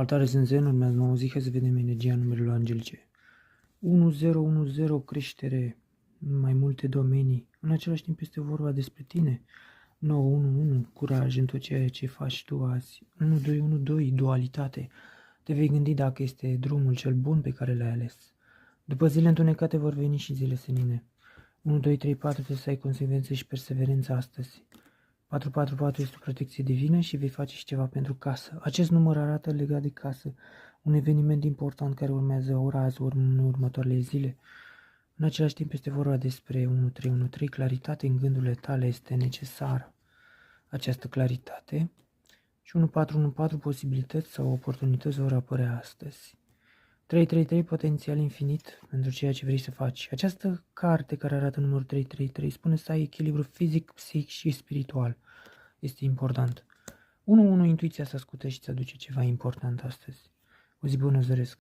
Salutare, sunt Zen, urmează nouă zi, hai să vedem energia numerelor angelice. 1010, creștere, mai multe domenii, în același timp este vorba despre tine. 911, curaj în tot ceea ce faci tu azi. 1212, dualitate, te vei gândi dacă este drumul cel bun pe care l-ai ales. După zile întunecate vor veni și zile senine. 1234, trebuie să ai consecvență și perseverență astăzi. 444 este o protecție divină și vei face și ceva pentru casă. Acest număr arată legat de casă un eveniment important care urmează ora azi, în următoarele zile. În același timp este vorba despre 1313, claritate în gândurile tale este necesară. Această claritate și 1414, posibilități sau oportunități vor apărea astăzi. 333, potențial infinit pentru ceea ce vrei să faci. Această carte care arată numărul 333 spune să ai echilibru fizic, psihic și spiritual. Este important. 1-1, intuiția să ascultă și îți aduce ceva important astăzi. O zi bună, îți doresc.